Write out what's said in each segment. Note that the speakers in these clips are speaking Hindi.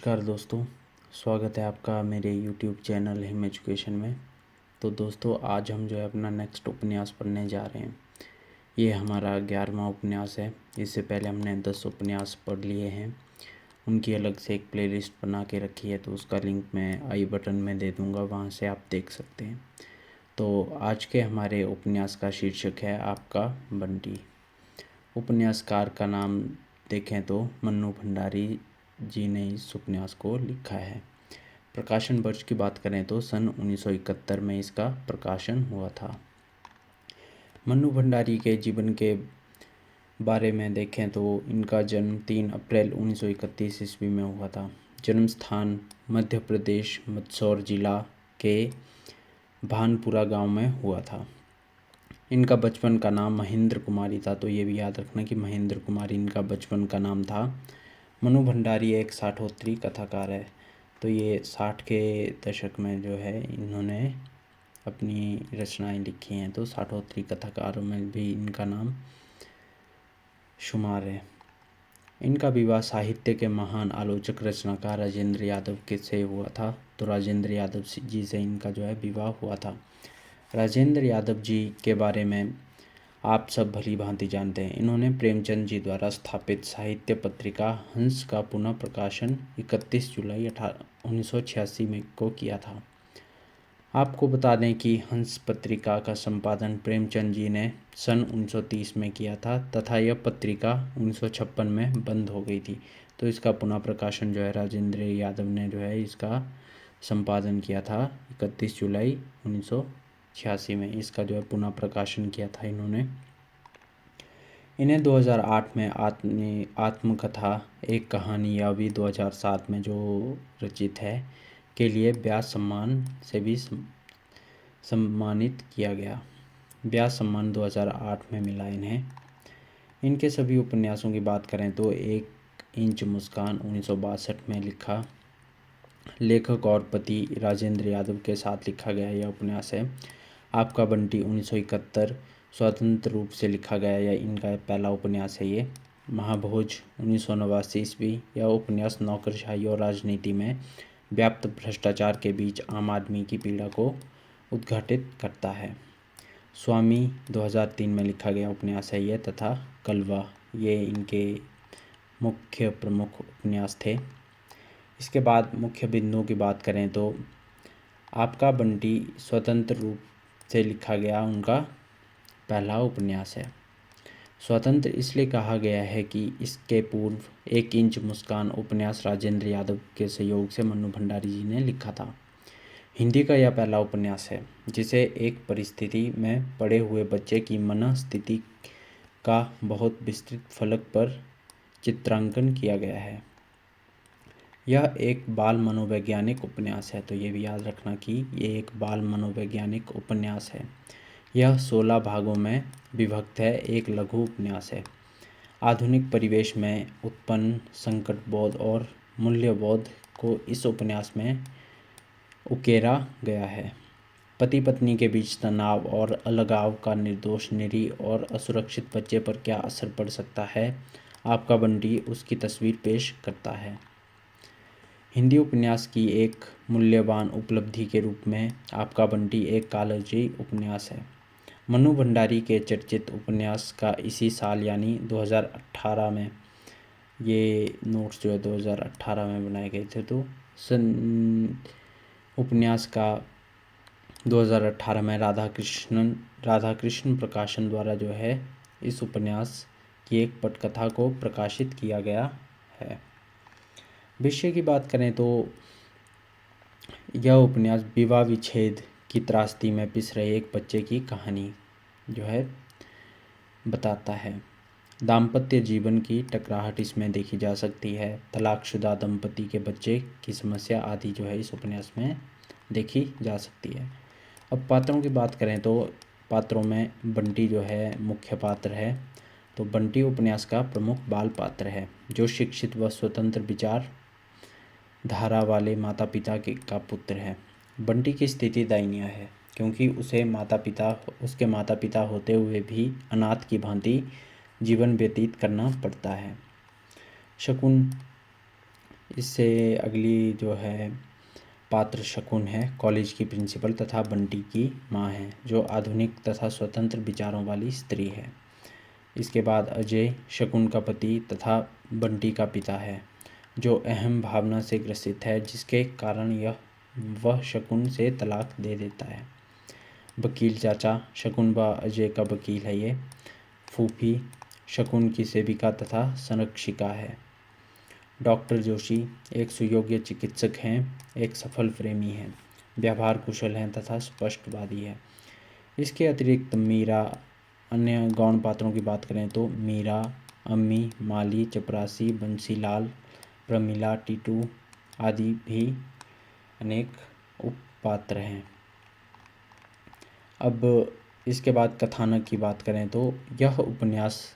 नमस्कार दोस्तों, स्वागत है आपका मेरे YouTube चैनल हिम एजुकेशन में। तो दोस्तों आज हम जो है अपना नेक्स्ट उपन्यास पढ़ने जा रहे हैं। ये हमारा 11वां उपन्यास है। इससे पहले हमने 10 उपन्यास पढ़ लिए हैं। उनकी अलग से एक प्लेलिस्ट बना के रखी है, तो उसका लिंक मैं आई बटन में दे दूँगा, वहाँ से आप देख सकते हैं। तो आज के हमारे उपन्यास का शीर्षक है आपका बंटी। उपन्यासकार का नाम देखें तो मन्नू भंडारी जी ने इस उपन्यास को लिखा है। प्रकाशन वर्ष की बात करें तो सन 1971 में इसका प्रकाशन हुआ था। मन्नू भंडारी के जीवन के बारे में देखें तो इनका जन्म 3 अप्रैल 1931 ईस्वी में हुआ था। जन्म स्थान मध्य प्रदेश मंदसौर जिला के भानपुरा गांव में हुआ था। इनका बचपन का नाम महेंद्र कुमारी था, तो ये भी याद रखना कि महेंद्र कुमारी इनका बचपन का नाम था। मन्नू भंडारी एक साठोत्तरी कथाकार है। तो ये 60 के दशक में जो है इन्होंने अपनी रचनाएं लिखी हैं, तो साठोत्तरी कथाकारों में भी इनका नाम शुमार है। इनका विवाह साहित्य के महान आलोचक रचनाकार राजेंद्र यादव के से हुआ था। तो राजेंद्र यादव जी से इनका जो है विवाह हुआ था। राजेंद्र यादव जी के बारे में आप सब भली भांति जानते हैं। इन्होंने प्रेमचंद जी द्वारा स्थापित साहित्य पत्रिका हंस का पुनः प्रकाशन 31 जुलाई 1986 में को किया था। आपको बता दें कि हंस पत्रिका का संपादन प्रेमचंद जी ने सन 1930 में किया था तथा यह पत्रिका 1956 में बंद हो गई थी। तो इसका पुनः प्रकाशन जो है राजेंद्र यादव ने जो है इसका संपादन किया था 31 जुलाई 1986 में। इसका जो है पुनः प्रकाशन किया था इन्होंने। इन्हें 2008 में आत्मकथा एक कहानी या भी 2007 में जो रचित है के लिए व्यास सम्मान से भी सम्मानित किया गया। व्यास सम्मान 2008 में मिला इन्हें। इनके सभी उपन्यासों की बात करें तो 1 इंच मुस्कान 1962 में लिखा लेखक और पति राजेंद्र यादव के साथ लिखा गया यह उपन्यास है। आपका बंटी 1971 स्वतंत्र रूप से लिखा गया यह इनका पहला उपन्यास है। ये महाभोज 1989 ईस्वी यह उपन्यास नौकरशाही और राजनीति में व्याप्त भ्रष्टाचार के बीच आम आदमी की पीड़ा को उद्घाटित करता है। स्वामी 2003 में लिखा गया उपन्यास है ये, तथा कलवा ये इनके मुख्य प्रमुख उपन्यास थे। इसके बाद मुख्य बिंदुओं की बात करें तो आपका बंटी स्वतंत्र रूप से लिखा गया उनका पहला उपन्यास है। स्वतंत्र इसलिए कहा गया है कि इसके पूर्व 1 इंच मुस्कान उपन्यास राजेंद्र यादव के सहयोग से मन्नू भंडारी जी ने लिखा था। हिंदी का यह पहला उपन्यास है जिसे एक परिस्थिति में पड़े हुए बच्चे की मनःस्थिति का बहुत विस्तृत फलक पर चित्रांकन किया गया है। यह एक बाल मनोवैज्ञानिक उपन्यास है, तो ये भी याद रखना कि ये एक बाल मनोवैज्ञानिक उपन्यास है। यह 16 भागों में विभक्त है, एक लघु उपन्यास है। आधुनिक परिवेश में उत्पन्न संकटबोध और मूल्यबोध को इस उपन्यास में उकेरा गया है। पति पत्नी के बीच तनाव और अलगाव का निर्दोष निरीह और असुरक्षित बच्चे पर क्या असर पड़ सकता है, आपका बंटी उसकी तस्वीर पेश करता है। हिंदी उपन्यास की एक मूल्यवान उपलब्धि के रूप में आपका बंटी एक कालजयी उपन्यास है। मन्नू भंडारी के चर्चित उपन्यास का इसी साल यानी 2018 में ये नोट्स जो है 2018 में बनाए गए थे। तो उपन्यास का 2018 में राधाकृष्ण प्रकाशन द्वारा जो है इस उपन्यास की एक पटकथा को प्रकाशित किया गया है। विषय की बात करें तो यह उपन्यास विवाह विच्छेद की त्रासदी में पिस रहे एक बच्चे की कहानी जो है बताता है। दाम्पत्य जीवन की टकराहट इसमें देखी जा सकती है। तलाकशुदा दंपति के बच्चे की समस्या आदि जो है इस उपन्यास में देखी जा सकती है। अब पात्रों की बात करें तो पात्रों में बंटी जो है मुख्य पात्र है। तो बंटी उपन्यास का प्रमुख बाल पात्र है जो शिक्षित व स्वतंत्र विचार धारा वाले माता पिता का पुत्र है। बंटी की स्थिति दयनीय है क्योंकि उसके माता पिता होते हुए भी अनाथ की भांति जीवन व्यतीत करना पड़ता है। शकुन इससे अगली जो है पात्र शकुन है, कॉलेज की प्रिंसिपल तथा बंटी की माँ है, जो आधुनिक तथा स्वतंत्र विचारों वाली स्त्री है। इसके बाद अजय शकुन का पति तथा बंटी का पिता है, जो अहम भावना से ग्रसित है, जिसके कारण वह शकुन से तलाक दे देता है। वकील चाचा, शकुन व अजय का वकील है ये। फूफी शकुन की सेविका तथा संरक्षिका है। डॉक्टर जोशी एक सुयोग्य चिकित्सक हैं, एक सफल प्रेमी हैं, व्यवहार कुशल हैं तथा स्पष्टवादी है। इसके अतिरिक्त मीरा, अन्य गौण पात्रों की बात करें तो मीरा, अम्मी, माली, चपरासी, बंसीलाल, प्रमिला, टीटू आदि भी अनेक उपपात्र हैं। अब इसके बाद कथानक की बात करें तो यह उपन्यास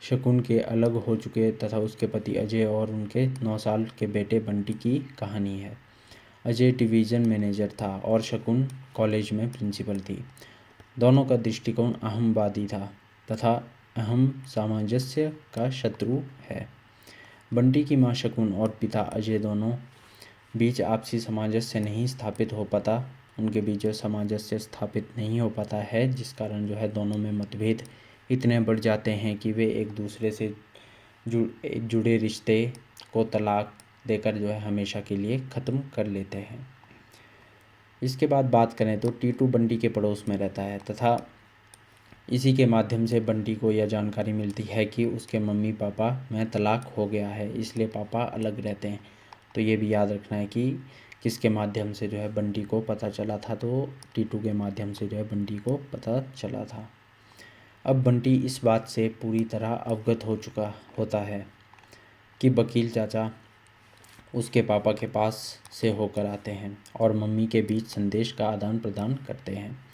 शकुन के अलग हो चुके तथा उसके पति अजय और उनके 9 साल के बेटे बंटी की कहानी है। अजय डिवीज़न मैनेजर था और शकुन कॉलेज में प्रिंसिपल थी। दोनों का दृष्टिकोण अहमवादी था तथा अहम सामंजस्य का शत्रु है। बंटी की माँ शकुन और पिता अजय दोनों बीच आपसी सामंजस्य नहीं स्थापित हो पाता। उनके बीच जो सामंजस्य स्थापित नहीं हो पाता है, जिस कारण जो है दोनों में मतभेद इतने बढ़ जाते हैं कि वे एक दूसरे से जुड़े रिश्ते को तलाक देकर जो है हमेशा के लिए ख़त्म कर लेते हैं। इसके बाद बात करें तो टीटू बंटी के पड़ोस में रहता है तथा इसी के माध्यम से बंटी को यह जानकारी मिलती है कि उसके मम्मी पापा में तलाक हो गया है, इसलिए पापा अलग रहते हैं। तो ये भी याद रखना है कि किसके माध्यम से जो है बंटी को पता चला था, तो टीटू के माध्यम से जो है बंटी को पता चला था। अब बंटी इस बात से पूरी तरह अवगत हो चुका होता है कि वकील चाचा उसके पापा के पास से होकर आते हैं और मम्मी के बीच संदेश का आदान प्रदान करते हैं।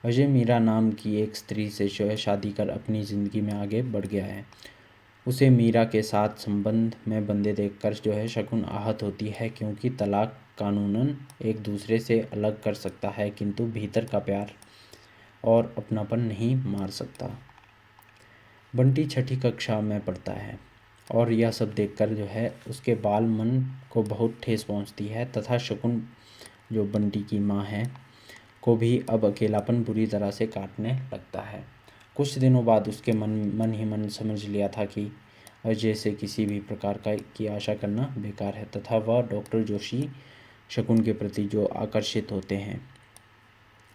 अजय मीरा नाम की एक स्त्री से जो है शादी कर अपनी ज़िंदगी में आगे बढ़ गया है। उसे मीरा के साथ संबंध में बंधे देखकर जो है शकुन आहत होती है, क्योंकि तलाक कानूनन एक दूसरे से अलग कर सकता है, किंतु भीतर का प्यार और अपनापन नहीं मार सकता। बंटी 6ठी कक्षा में पढ़ता है और यह सब देखकर जो है उसके बाल मन को बहुत ठेस पहुंचती है तथा शकुन, जो बंटी की माँ है, को भी अब अकेलापन बुरी तरह से काटने लगता है। कुछ दिनों बाद उसके मन ही मन समझ लिया था कि अजय से किसी भी प्रकार की आशा करना बेकार है तथा वह डॉक्टर जोशी शकुन के प्रति जो आकर्षित होते हैं,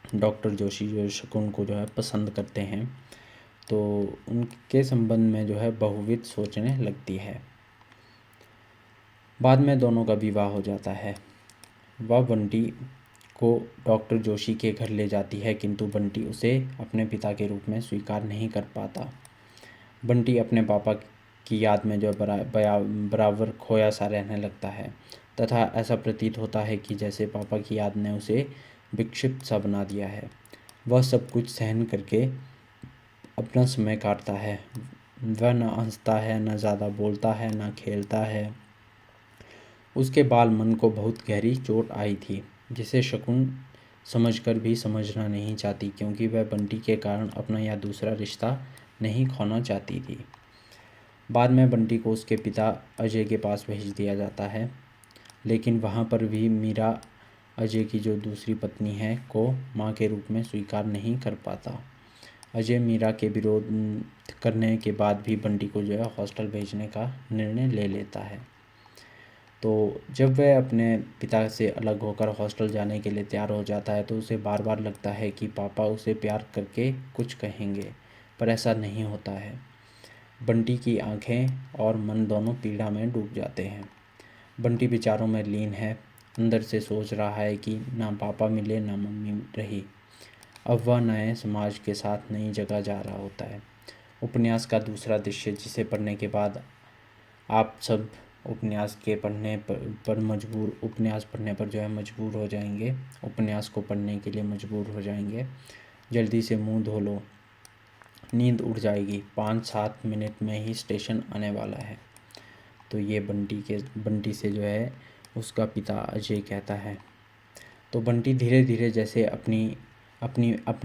डॉक्टर जोशी जो शकुन को जो है पसंद करते हैं, तो उनके संबंध में जो है बहुविध सोचने लगती है। बाद में दोनों का विवाह हो जाता है। वह बंटी को डॉक्टर जोशी के घर ले जाती है, किंतु बंटी उसे अपने पिता के रूप में स्वीकार नहीं कर पाता। बंटी अपने पापा की याद में जो बराबर खोया सा रहने लगता है तथा ऐसा प्रतीत होता है कि जैसे पापा की याद ने उसे विक्षिप्त सा बना दिया है। वह सब कुछ सहन करके अपना समय काटता है। वह न हंसता है, न ज़्यादा बोलता है, न खेलता है। उसके बाल मन को बहुत गहरी चोट आई थी, जिसे शकुन समझकर भी समझना नहीं चाहती, क्योंकि वह बंटी के कारण अपना या दूसरा रिश्ता नहीं खोना चाहती थी। बाद में बंटी को उसके पिता अजय के पास भेज दिया जाता है, लेकिन वहाँ पर भी मीरा अजय की जो दूसरी पत्नी है को माँ के रूप में स्वीकार नहीं कर पाता। अजय मीरा के विरोध करने के बाद भी बंटी को जो है हॉस्टल भेजने का निर्णय ले लेता है। तो जब वह अपने पिता से अलग होकर हॉस्टल जाने के लिए तैयार हो जाता है, तो उसे बार बार लगता है कि पापा उसे प्यार करके कुछ कहेंगे, पर ऐसा नहीं होता है। बंटी की आंखें और मन दोनों पीड़ा में डूब जाते हैं। बंटी विचारों में लीन है, अंदर से सोच रहा है कि ना पापा मिले ना मम्मी रही। अब वह नए समाज के साथ नई जगह जा रहा होता है। उपन्यास का दूसरा दृश्य, जिसे पढ़ने के बाद आप सब उपन्यास पढ़ने पर जो है मजबूर हो जाएंगे, उपन्यास को पढ़ने के लिए मजबूर हो जाएंगे। जल्दी से मुंह धो लो, नींद उड़ जाएगी, 5-7 मिनट में ही स्टेशन आने वाला है। तो ये बंटी से जो है उसका पिता अजय कहता है। तो बंटी धीरे धीरे जैसे अपने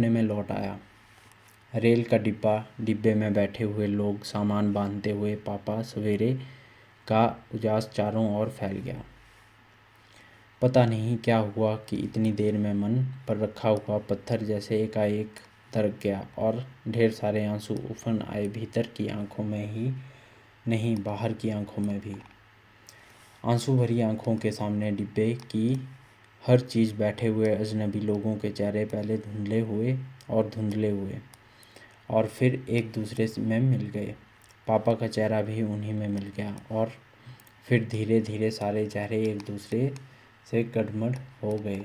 में लौट आया। रेल का डिब्बे में बैठे हुए लोग, सामान बांधते हुए पापा सवेरे का उजास चारों ओर फैल गया। पता नहीं क्या हुआ कि इतनी देर में मन पर रखा हुआ पत्थर जैसे एकाएक दरक गया और ढेर सारे आंसू उफन आए, भीतर की आंखों में ही नहीं, बाहर की आंखों में भी। आंसू भरी आंखों के सामने डिब्बे की हर चीज़, बैठे हुए अजनबी लोगों के चेहरे पहले धुंधले हुए और फिर एक दूसरे में मिल गए। पापा का चेहरा भी उन्हीं में मिल गया और फिर धीरे धीरे सारे चेहरे एक दूसरे से गडमड हो गए।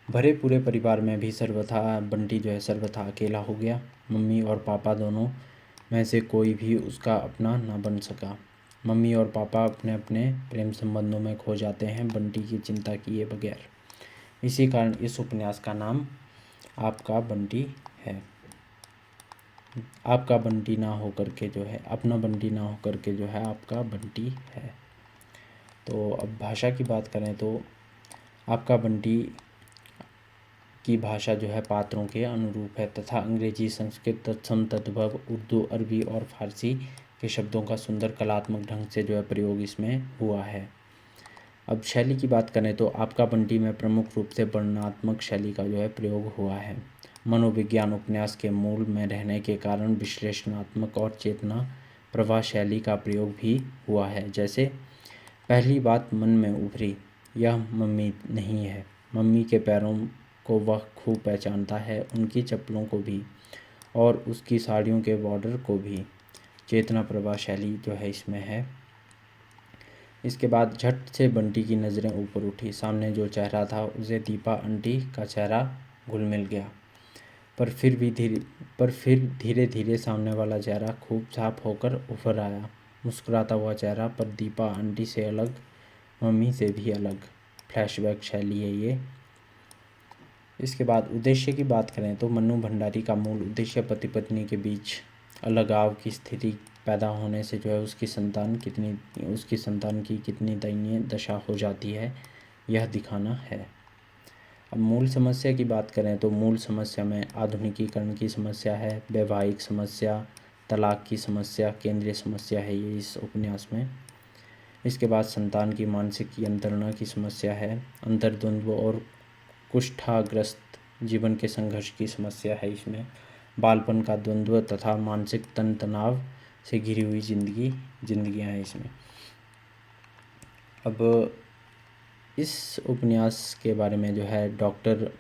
भरे पूरे परिवार में भी बंटी जो है सर्वथा अकेला हो गया। मम्मी और पापा दोनों में से कोई भी उसका अपना न बन सका। मम्मी और पापा अपने अपने प्रेम संबंधों में खो जाते हैं, बंटी की चिंता किए बगैर। इसी कारण इस उपन्यास का नाम आपका बंटी है। आपका बंटी ना होकर के जो है, अपना बंटी ना होकर के जो है आपका बंटी है। तो अब भाषा की बात करें तो आपका बंटी की भाषा जो है पात्रों के अनुरूप है तथा अंग्रेजी, संस्कृत, तत्सम, तद्भव, उर्दू, अरबी और फारसी के शब्दों का सुंदर कलात्मक ढंग से जो है प्रयोग इसमें हुआ है। अब शैली की बात करें तो आपका बंटी में प्रमुख रूप से वर्णनात्मक शैली का जो है प्रयोग हुआ है। मनोविज्ञान उपन्यास के मूल में रहने के कारण विश्लेषणात्मक और चेतना प्रवाह शैली का प्रयोग भी हुआ है। जैसे पहली बात मन में उभरी, यह मम्मी नहीं है। मम्मी के पैरों को वह खूब पहचानता है, उनकी चप्पलों को भी और उसकी साड़ियों के बॉर्डर को भी। चेतना प्रवाह शैली जो है इसमें है। इसके बाद झट से बंटी की नज़रें ऊपर उठी। सामने जो चेहरा था उसे दीपा आंटी का चेहरा घुल मिल गया, पर फिर धीरे धीरे सामने वाला चेहरा खूब साफ होकर उभर आया। मुस्कुराता हुआ चेहरा, पर दीपा आंटी से अलग, मम्मी से भी अलग। फ्लैशबैक शैली है ये। इसके बाद उद्देश्य की बात करें तो मन्नू भंडारी का मूल उद्देश्य पति पत्नी के बीच अलगाव की स्थिति पैदा होने से जो है उसकी संतान की कितनी दयनीय दशा हो जाती है, यह दिखाना है। अब मूल समस्या की बात करें तो मूल समस्या में आधुनिकीकरण की समस्या है, वैवाहिक समस्या, तलाक की समस्या केंद्रीय समस्या है ये इस उपन्यास में। इसके बाद संतान की मानसिक यंत्रणा की समस्या है, अंतर्द्वंद्व और कुष्ठाग्रस्त जीवन के संघर्ष की समस्या है इसमें, बालपन का द्वंद्व तथा मानसिक तनाव से घिरी हुई जिंदगियां हैं इसमें। अब इस उपन्यास के बारे में जो है डॉक्टर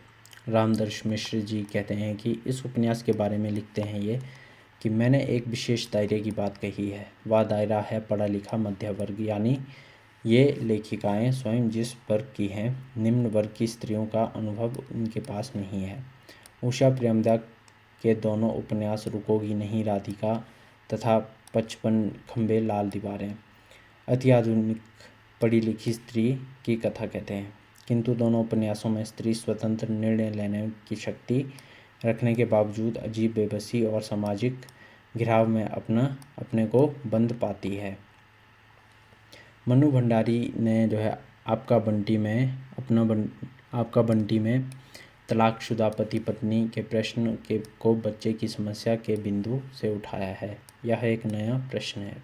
रामदर्श मिश्र जी कहते हैं कि इस उपन्यास के बारे में लिखते हैं ये कि मैंने एक विशेष दायरे की बात कही है। वह दायरा है पढ़ा लिखा मध्य वर्ग, यानी ये लेखिकाएं स्वयं जिस वर्ग की हैं, निम्न वर्ग की स्त्रियों का अनुभव उनके पास नहीं है। उषा प्रेमदा के दोनों उपन्यास रुकोगी नहीं राधिका तथा 55 खंबे लाल दीवारें अति आधुनिक पढ़ी लिखी स्त्री की कथा कहते हैं, किंतु दोनों उपन्यासों में स्त्री स्वतंत्र निर्णय लेने की शक्ति रखने के बावजूद अजीब बेबसी और सामाजिक घिराव में अपने को बंद पाती है। मन्नू भंडारी ने जो है आपका बंटी में तलाकशुदा पति पत्नी के प्रश्न को बच्चे की समस्या के बिंदु से उठाया है। यह एक नया प्रश्न है।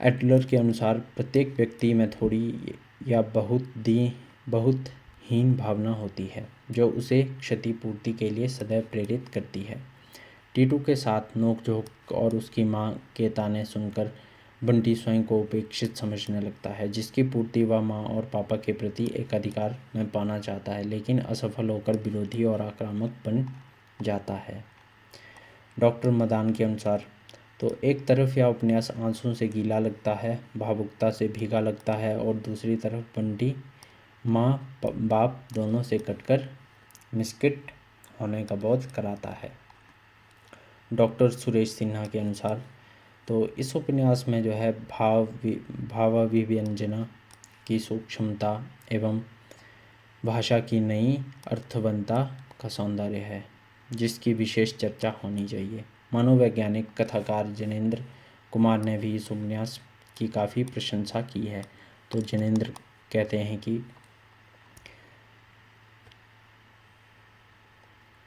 एडलर के अनुसार प्रत्येक व्यक्ति में थोड़ी या बहुत हीन भावना होती है जो उसे क्षतिपूर्ति के लिए सदैव प्रेरित करती है। टीटू के साथ नोकझोंक और उसकी मां के ताने सुनकर बंटी स्वयं को उपेक्षित समझने लगता है, जिसकी पूर्ति वह मां और पापा के प्रति एक अधिकार में पाना चाहता है, लेकिन असफल होकर विरोधी और आक्रामक बन जाता है। डॉक्टर मदान के अनुसार तो एक तरफ यह उपन्यास आंसुओं से गीला लगता है, भावुकता से भीगा लगता है, और दूसरी तरफ बंटी माँ बाप दोनों से कटकर मिस्किट होने का बोध कराता है। डॉक्टर सुरेश सिन्हा के अनुसार तो इस उपन्यास में जो है भावाभिव्यंजना की सूक्ष्मता एवं भाषा की नई अर्थवंता का सौंदर्य है, जिसकी विशेष चर्चा होनी चाहिए। मनोवैज्ञानिक कथाकार जनेंद्र कुमार ने भी इस उपन्यास की काफ़ी प्रशंसा की है। तो जनेंद्र कहते हैं कि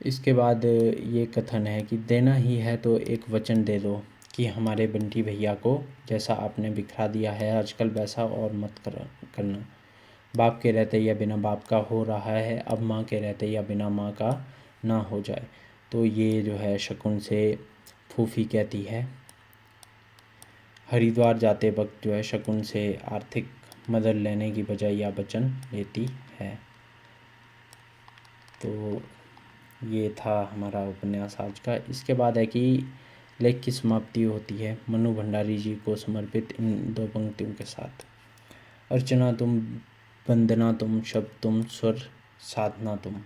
इसके बाद ये कथन है कि देना ही है तो एक वचन दे दो कि हमारे बंटी भैया को जैसा आपने बिखरा दिया है आजकल वैसा और मत करना। बाप के रहते या बिना बाप का हो रहा है, अब माँ के रहते या बिना माँ का ना हो जाए। तो ये जो है शकुन से फूफी कहती है। हरिद्वार जाते वक्त जो है शकुन से आर्थिक मदद लेने की बजाय या वचन लेती है। तो ये था हमारा उपन्यास आज का। इसके बाद है कि लेख की समाप्ति होती है मनु भंडारी जी को समर्पित इन 2 पंक्तियों के साथ। अर्चना तुम, वंदना तुम, शब्द तुम, स्वर साधना तुम,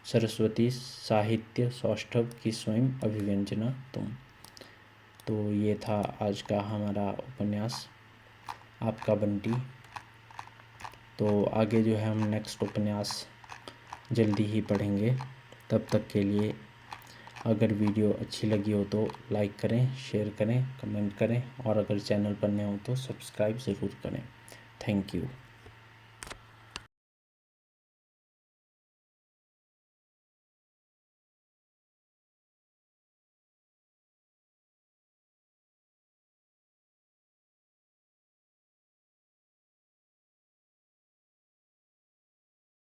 सरस्वती साहित्य सौष्ठव की स्वयं अभिव्यंजना तुम। तो ये था आज का हमारा उपन्यास आपका बंटी। तो आगे जो है हम नेक्स्ट उपन्यास जल्दी ही पढ़ेंगे। तब तक के लिए अगर वीडियो अच्छी लगी हो तो लाइक करें, शेयर करें, कमेंट करें और अगर चैनल पर नए हो तो सब्सक्राइब ज़रूर करें। Thank you.